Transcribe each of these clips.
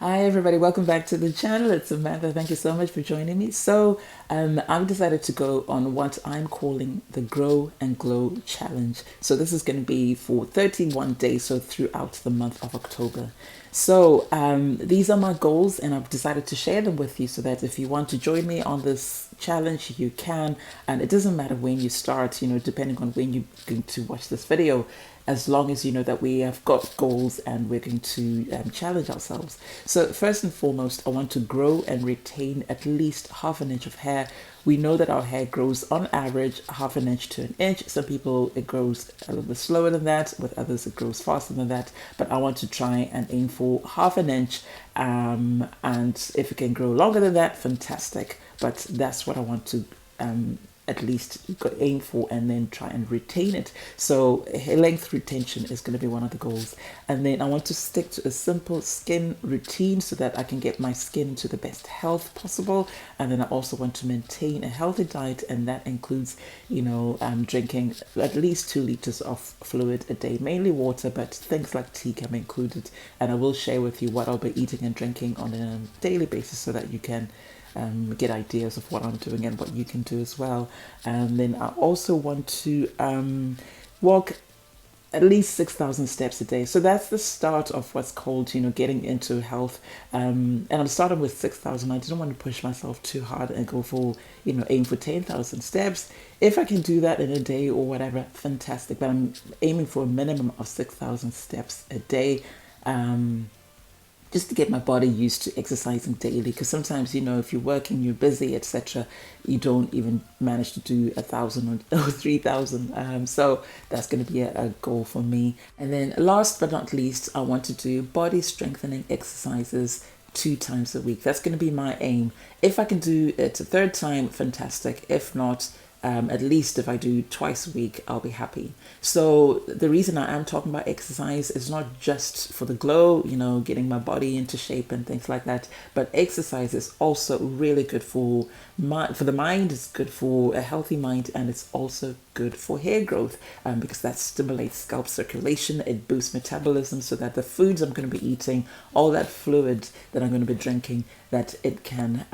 Hi everybody, welcome back to the channel. It's Samantha. Thank you so much for joining me. I've decided to go on what I'm calling the Grow and Glow Challenge. So this is going to be for 31 days, so throughout the month of October. These are my goals and I've decided to share them with you so that if you want to join me on this challenge, you can. And it doesn't matter when you start, depending on when you're going to watch this video, as long as you know that we have got goals and we're going to challenge ourselves. So first and foremost, I want to grow and retain at least half an inch of hair. We know that our hair grows on average half an inch to an inch. Some people it grows a little bit slower than that, with others it grows faster than that. But I want to try and aim for half an inch. And if it can grow longer than that, fantastic. But that's what I want to at least aim for, and then try and retain it. So length retention is going to be one of the goals. And then I want to stick to a simple skin routine so that I can get my skin to the best health possible. And then I also want to maintain a healthy diet, and that includes drinking at least 2 liters of fluid a day, mainly water, but things like tea can be included. And I will share with you what I'll be eating and drinking on a daily basis so that you can get ideas of what I'm doing and what you can do as well. And then I also want to walk at least 6,000 steps a day. So that's the start of what's called, getting into health. And I'm starting with 6,000. I didn't want to push myself too hard and go for, aim for 10,000 steps. If I can do that in a day or whatever, fantastic. But I'm aiming for a minimum of 6,000 steps a day. Just to get my body used to exercising daily, because sometimes if you're working, you're busy, etc., you don't even manage to do 1,000 or 3,000. So that's going to be a goal for me. And then last but not least, I want to do body strengthening exercises 2 times a week. That's going to be my aim. If I can do it a third time, fantastic. If not, at least if I do twice a week, I'll be happy. So the reason I am talking about exercise is not just for the glow, getting my body into shape and things like that, but exercise is also really good for the mind. It's good for a healthy mind, and it's also good for hair growth because that stimulates scalp circulation. It boosts metabolism so that the foods I'm going to be eating, all that fluid that I'm going to be drinking, that it can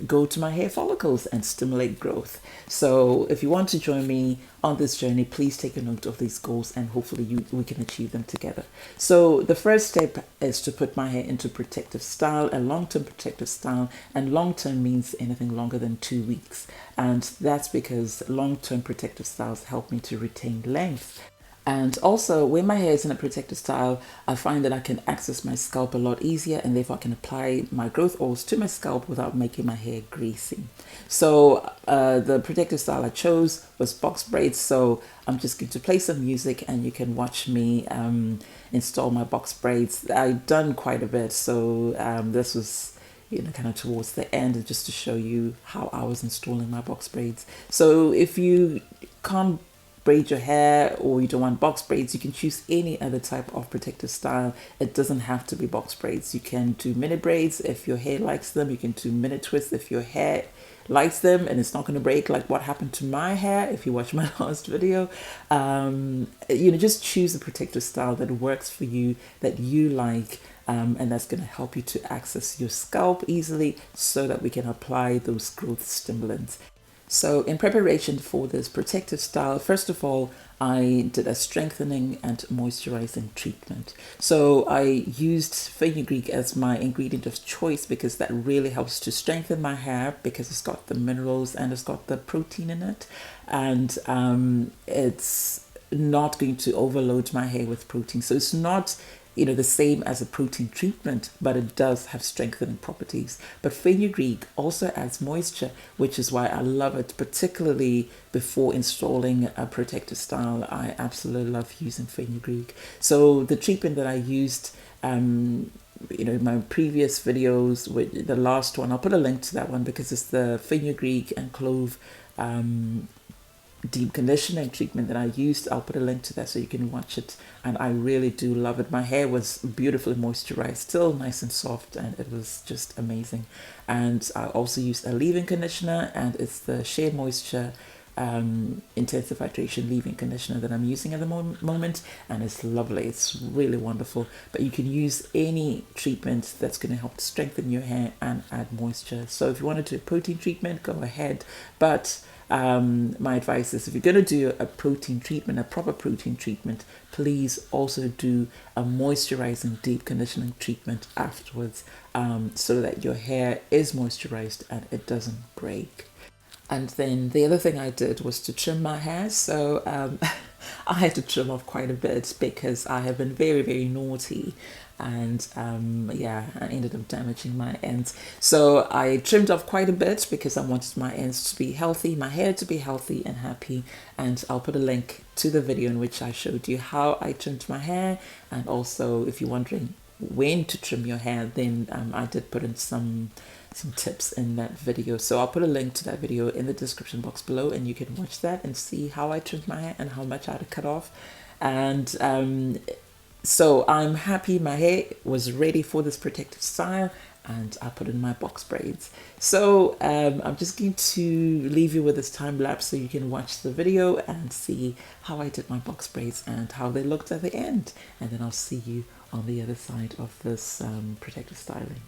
go to my hair follicles and stimulate growth. So if you want to join me on this journey, please take a note of these goals, and hopefully we can achieve them together. So the first step is to put my hair into protective style, a long-term protective style, and long-term means anything longer than 2 weeks. And that's because long-term protective styles help me to retain length. And also, when my hair is in a protective style, I find that I can access my scalp a lot easier, and therefore I can apply my growth oils to my scalp without making my hair greasy. So the protective style I chose was box braids. So I'm just going to play some music and you can watch me install my box braids. I've done quite a bit, so this was kind of towards the end, just to show you how I was installing my box braids. So if you can't braid your hair, or you don't want box braids, you can choose any other type of protective style. It doesn't have to be box braids. You can do mini braids if your hair likes them. You can do mini twists if your hair likes them and it's not going to break, like what happened to my hair if you watch my last video. Just choose a protective style that works for you, that you like, and that's going to help you to access your scalp easily so that we can apply those growth stimulants. So in preparation for this protective style, first of all, I did a strengthening and moisturizing treatment. So I used fenugreek as my ingredient of choice because that really helps to strengthen my hair, because it's got the minerals and it's got the protein in it. And it's not going to overload my hair with protein. So it's not the same as a protein treatment, but it does have strengthening properties. But fenugreek also adds moisture, which is why I love it, particularly before installing a protective style. I absolutely love using fenugreek. So the treatment that I used, in my previous videos, with the last one, I'll put a link to that one because it's the fenugreek and clove deep conditioning treatment that I used. I'll put a link to that so you can watch it, and I really do love it. My hair was beautifully moisturized, still nice and soft, and it was just amazing. And I also used a leave-in conditioner, and it's the Shea Moisture intensive hydration leave-in conditioner that I'm using at the moment, and it's lovely. It's really wonderful. But you can use any treatment that's going to help strengthen your hair and add moisture. So if you want to do a protein treatment, go ahead. But my advice is, if you're going to do a protein treatment, a proper protein treatment, please also do a moisturizing deep conditioning treatment afterwards, so that your hair is moisturized and it doesn't break. And then the other thing I did was to trim my hair. So I had to trim off quite a bit because I have been very, very naughty. And yeah, I ended up damaging my ends. So I trimmed off quite a bit because I wanted my ends to be healthy, my hair to be healthy and happy. And I'll put a link to the video in which I showed you how I trimmed my hair. And also, if you're wondering when to trim your hair, then I did put in some tips in that video. So I'll put a link to that video in the description box below, and you can watch that and see how I trimmed my hair and how much I had to cut off. And so I'm happy my hair was ready for this protective style, and I put in my box braids. So I'm just going to leave you with this time lapse so you can watch the video and see how I did my box braids and how they looked at the end. And then I'll see you on the other side of this protective styling.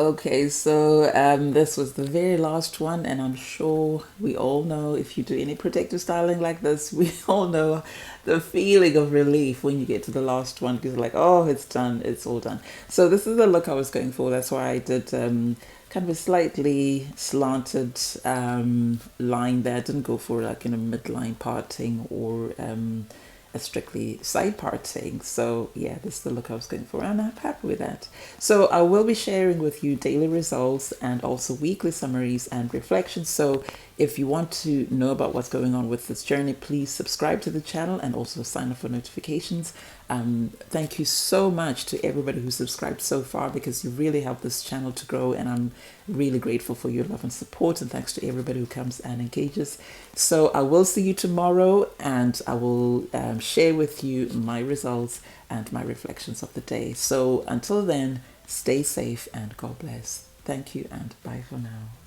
Okay, so this was the very last one, and I'm sure we all know if you do any protective styling like this, we all know the feeling of relief when you get to the last one because, like, oh, it's done, it's all done. So, this is the look I was going for. That's why I did kind of a slightly slanted line there. I didn't go for like in a midline parting or a strictly side parting. So yeah, this is the look I was going for, and I'm happy with that. So I will be sharing with you daily results and also weekly summaries and reflections. So if you want to know about what's going on with this journey, please subscribe to the channel and also sign up for notifications. Thank you so much to everybody who subscribed so far because you really helped this channel to grow, and I'm really grateful for your love and support, and thanks to everybody who comes and engages. So I will see you tomorrow, and I will share with you my results and my reflections of the day. So until then, stay safe and God bless. Thank you and bye for now.